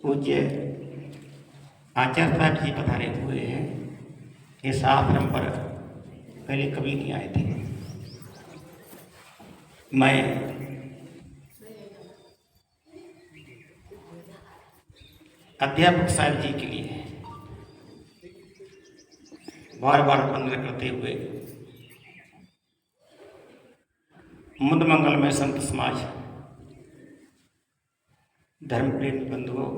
पूज्य आचार्य साहब जी पधारे हुए हैं। इस आश्रम पर पहले कभी नहीं आए थे। मैं अध्यापक साहब जी के लिए बार बार वंदन करते हुए मुद मंगल में संत समाज, धर्म प्रेमी बंधुओं,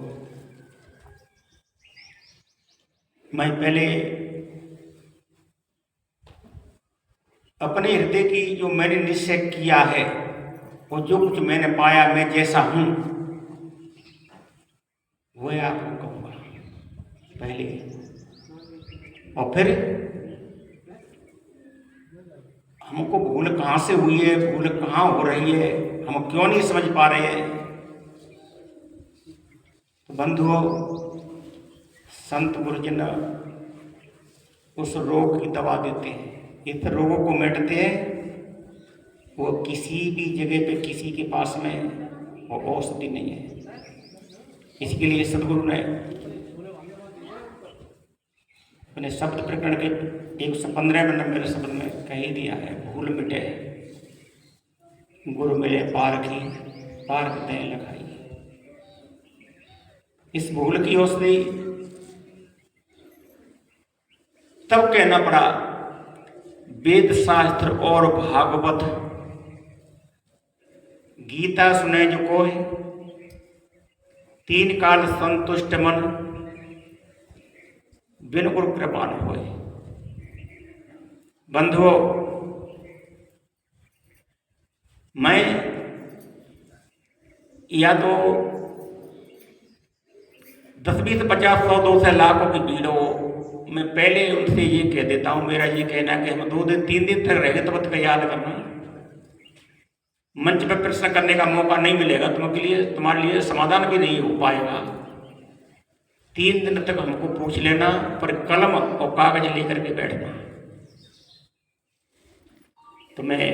मैं पहले अपने हृदय की जो मैंने निश्चय किया है और जो कुछ मैंने पाया, मैं जैसा हूं वह आपको कहूँगा पहले, और फिर हमको भूल कहाँ से हुई है, भूल कहाँ हो रही है, हम क्यों नहीं समझ पा रहे हैं। तो बंधुओं, संत गुरुजन उस रोग की दवा देते हैं, इस रोगों को मिटाते हैं। वो किसी भी जगह पे किसी के पास में वो औषधि नहीं है। इसके लिए सदगुरु ने अपने शब्द प्रकरण के 115वें नंबर शब्द में कह ही दिया है, भूल मिटे गुरु मिले पारखी, पारख दें लखाई। इस भूल की औषधि तब कहना पड़ा, वेद शास्त्र और भागवत गीता सुने जो कोई, तीन काल संतुष्ट मन, बिन गुरु कृपा न होए। बंधुओं, मैं या तो 10, 20, 50, 100, 200 लाखों की भीड़ हो, मैं पहले उनसे ये कह देता हूं, मेरा ये कहना है कि हम 2 दिन 3 दिन तक रहेंगे तब तक याद करना। मंच पर प्रश्न करने का मौका नहीं मिलेगा तुम्हारे लिए समाधान भी नहीं हो पाएगा। 3 दिन तक हमको पूछ लेना, पर कलम और कागज लेकर के बैठना। तो मैं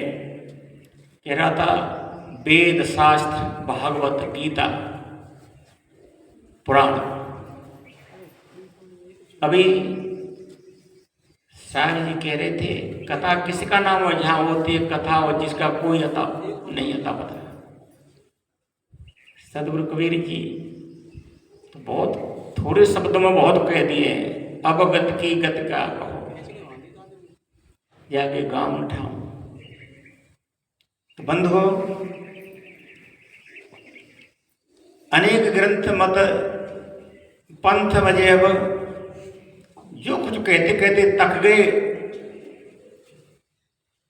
कह रहा था, वेद शास्त्र भागवत गीता पुराण, अभी साहब जी कह रहे थे कथा किसका नाम हो जहां होती है कथा और जिसका कोई अता नहीं अता पता। सदगुरु कबीर जी तो बहुत थोड़े शब्दों में बहुत कह दिए हैं, अब गत की गत का कहो, जाके गांव उठाओ। तो बंधुओं, अनेक ग्रंथ मत पंथ वजैव जो कुछ कहते कहते तक गए।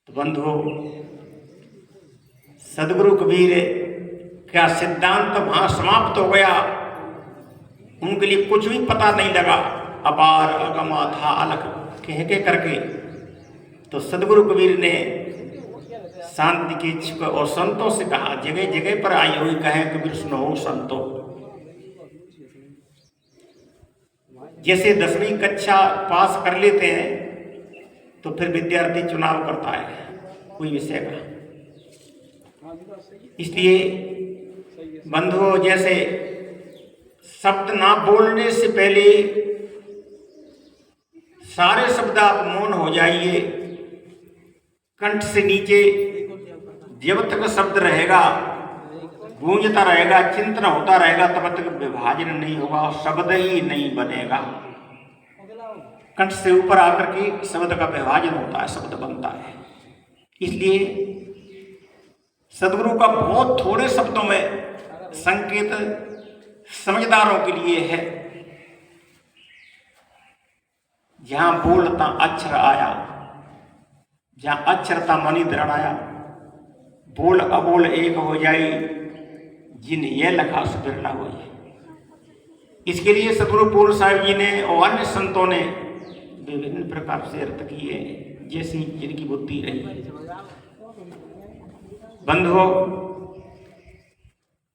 तो बंधुओं, सदगुरु कबीर का सिद्धांत वहां समाप्त हो गया, उनके लिए कुछ भी पता नहीं लगा। अपार अगमा था अलग कह के करके तो सदगुरु कबीर ने शांति के इच्छुक और संतों से कहा, जगह जगह पर आई हुई कहे कबीर सुनो संतों। जैसे 10वीं कक्षा पास कर लेते हैं तो फिर विद्यार्थी चुनाव करता है कोई विषय का। इसलिए बंधुओं, जैसे शब्द ना बोलने से पहले सारे शब्द आप मौन हो जाइए। कंठ से नीचे जब तक शब्द रहेगा, गूंजता रहेगा, चिंतन होता रहेगा, तब तक विभाजन नहीं होगा और शब्द ही नहीं बनेगा। कंठ से ऊपर आकर के शब्द का विभाजन होता है, शब्द बनता है। इसलिए सदगुरु का बहुत थोड़े शब्दों में संकेत समझदारों के लिए है। जहां बोलता अक्षर आया, जहां अक्षरता मणि दृढ़ आया, बोल अबोल एक हो जाई, जिन ये लखा सुबिरला हुई। इसके लिए सदगुरु पूर्ण साहिब जी ने और अन्य संतों ने विभिन्न प्रकार से अर्थ किए, जैसी जिनकी बुद्धि रही। बंधुओं,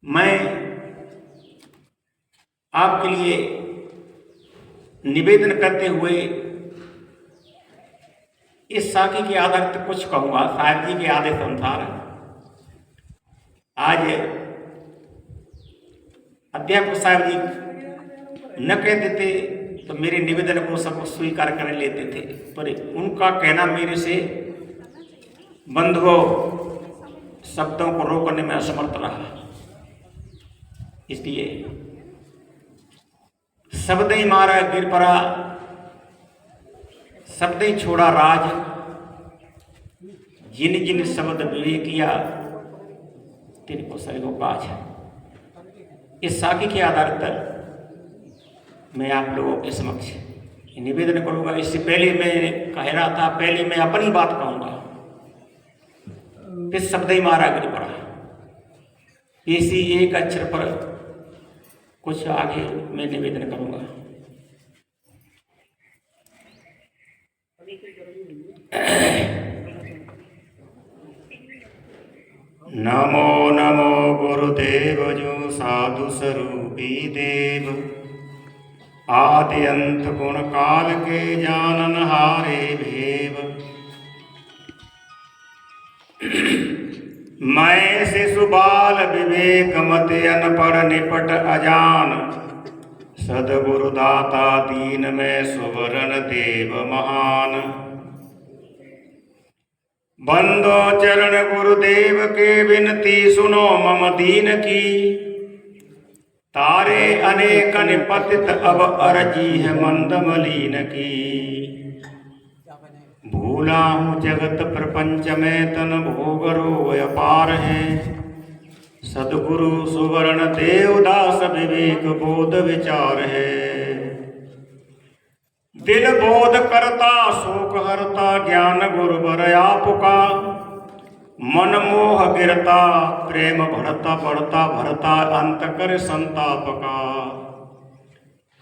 मैं आपके लिए निवेदन करते हुए इस साखी के आधार पर कुछ कहूंगा। साहिब जी के आदेश अनुसार आज अध्यापक साहब जी न कहते थे तो मेरे निवेदन को सब स्वीकार कर लेते थे, पर उनका कहना मेरे से बंधुओं शब्दों को रोकने में असमर्थ रहा। इसलिए शब्द ही मारा गिर पड़ा, शब्द ही छोड़ा राज, जिन जिन शब्द विवेक किया तिनको सैगो काज। इस साखी के आधार पर मैं आप लोगों के समक्ष निवेदन करूंगा। इससे पहले मैं कह रहा था, पहले मैं अपनी बात कहूंगा, फिर शब्द ही मारा गिर पड़ा। इसी एक अक्षर पर कुछ आगे मैं निवेदन करूंगा। नमो नमो गुरुदेव जो साधु स्वरूपी देव, आदि अंत गुण काल के जानन हारे भेव। मैं शिशु बाल विवेक मत अनपढ़ निपट अजान, सदगुरु दाता दीन में सुवरण देव महान। बंदो चरण गुरुदेव के विनती सुनो मम दीन की, तारे अनेकन पतित अब अर्जी है मंद मलीन की। भूला हूँ जगत प्रपंच में तन भोग रोग अपार है, सदगुरु सुवर्ण देवदास विवेक बोध विचार है। दिल बोध करता शोक हरता ज्ञान गुरुवर आपका, मन मोह गिरता प्रेम भरता बढ़ता भरता अंत कर संताप का।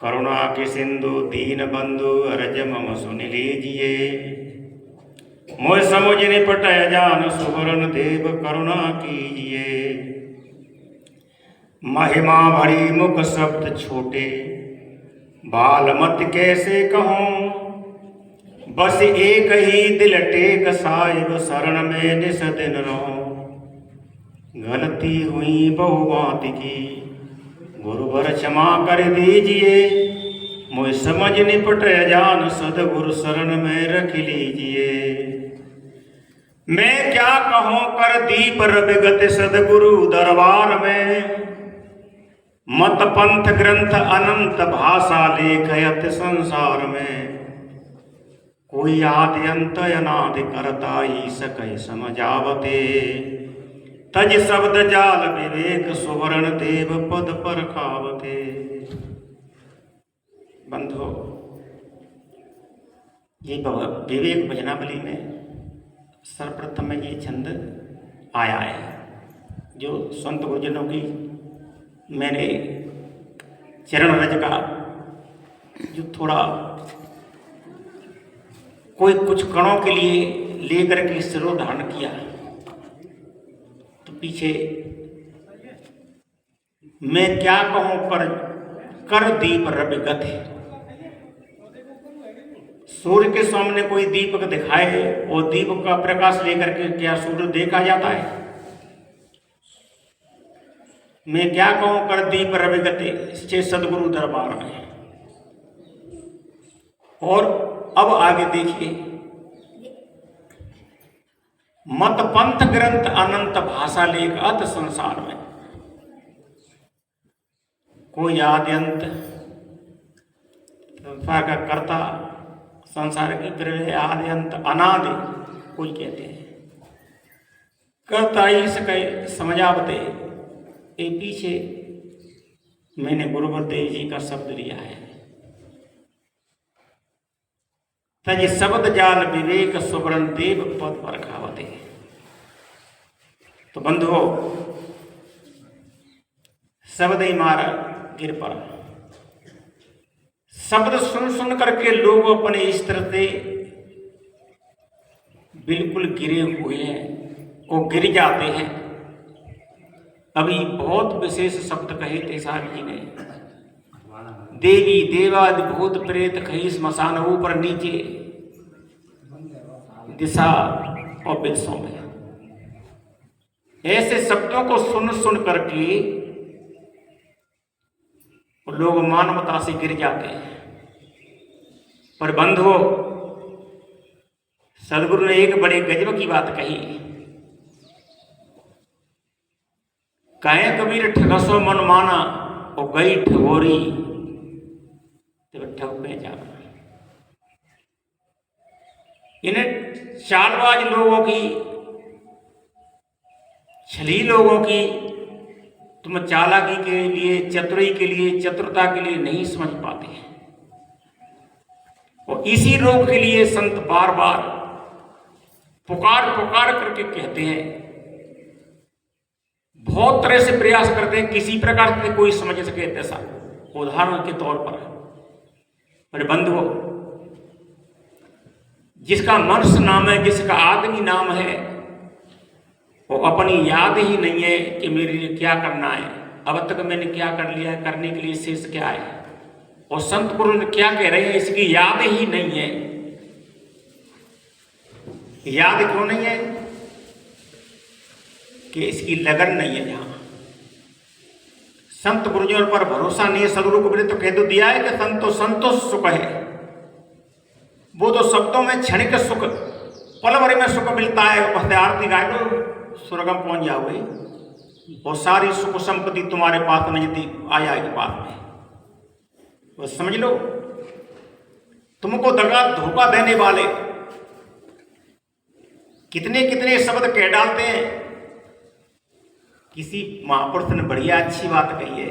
करुणा के सिंधु दीन बंधु अर्ज मम सुन लीजिए, मोह समुझ निपट जान सुवर्ण देव करुणा कीजिए। महिमा भरी मुख शब्द छोटे बाल मत कैसे कहूँ, बस एक ही दिल टेक साहिब शरण में निस दिन रहो। गलती हुई बहु बात की गुरुवर क्षमा कर दीजिए, मुझ समझ निपट जान सदगुरु शरण में रख लीजिए। मैं क्या कहूँ कर दीप रविगत सदगुरु दरबार में, मत पंथ ग्रंथ अनंत भाषा लेखयत संसार में। कोई आदि अंत अनादि करता ही सकै समझावते, तज शब्द जाल विवेक सुवर्ण देव पद पर खावते। बंधो ये विवेक भजनावली में सर्वप्रथम में ये छंद आया है, जो संत गुरुजनों की मैंने चरण रज का जो थोड़ा कोई कुछ कणों के लिए लेकर के सिरों धारण किया, तो पीछे मैं क्या कहूं कर दीप रविगत है। सूर्य के सामने कोई दीपक दिखाए और दीपक का प्रकाश लेकर के क्या सूर्य देखा जाता है? मैं क्या कहूं कर दीप रविगते से सदगुरु दरबार में। और अब आगे देखिए, मत पंथ ग्रंथ अनंत भाषा लेख अत संसार में। कोई आदि अंत संसार का कर्ता, संसार की प्रलय आदि अंत अनादि कोई कहते हैं। कर्ता ही सके समझावते, ये पीछे मैंने गुरुवर देव जी का शब्द लिया है। तज शब्द जाल विवेक सुवर्ण देव पद पर खावते। तो बंधुओं, शब्द ही मारा गिर पड़ा। शब्द सुन सुन करके लोग अपने इस तरह से बिल्कुल गिरे हुए हैं, वो गिर जाते हैं। अभी बहुत विशेष शब्द कहे थे साहब जी ने, देवी देवादि भूत प्रेत कहीं स्मशान ऊपर नीचे दिशा और विदेशों में। ऐसे शब्दों को सुन सुन करके और लोग मानवता से गिर जाते हैं। पर बंधुओं, सदगुरु ने एक बड़े गजब की बात कही। कहे कबीर ठगसो मन माना, और गई ठगोरी तब ठग पे जाना। इन्हें चालबाज लोगों की, छली लोगों की तुम चालाकी के लिए, चतुराई के लिए, चतुरता के लिए नहीं समझ पाते हैं। और इसी रोग के लिए संत बार बार पुकार पुकार करके कहते हैं, बहुत तरह से प्रयास करते हैं, किसी प्रकार से कोई समझ सके ऐसा। उदाहरण के तौर पर बंधुओं, जिसका मनुष्य नाम है, जिसका आदमी नाम है, वो अपनी याद ही नहीं है कि मेरे लिए क्या करना है, अब तक मैंने क्या कर लिया है, करने के लिए शेष क्या है। और संत पुरुष क्या कह रहे हैं, इसकी याद ही नहीं है। याद क्यों नहीं है? कि इसकी लगन नहीं है। जहां संत गुरुजनों पर भरोसा नहीं है, सदगुरु को तो कह तो दिया है कि संतोष सुख है। वो तो शब्दों में क्षणिक सुख, पल भर में सुख मिलता है। पहले आरती गाय लो, स्वर्गम पहुंच जाओगे। वो सारी सुख संपत्ति तुम्हारे पास नजदीक आ जाएगी पास में। वो समझ लो, तुमको दगा धोखा देने वाले कितने कितने शब्द कह डालते हैं। किसी महापुरुष ने बढ़िया अच्छी बात कही है,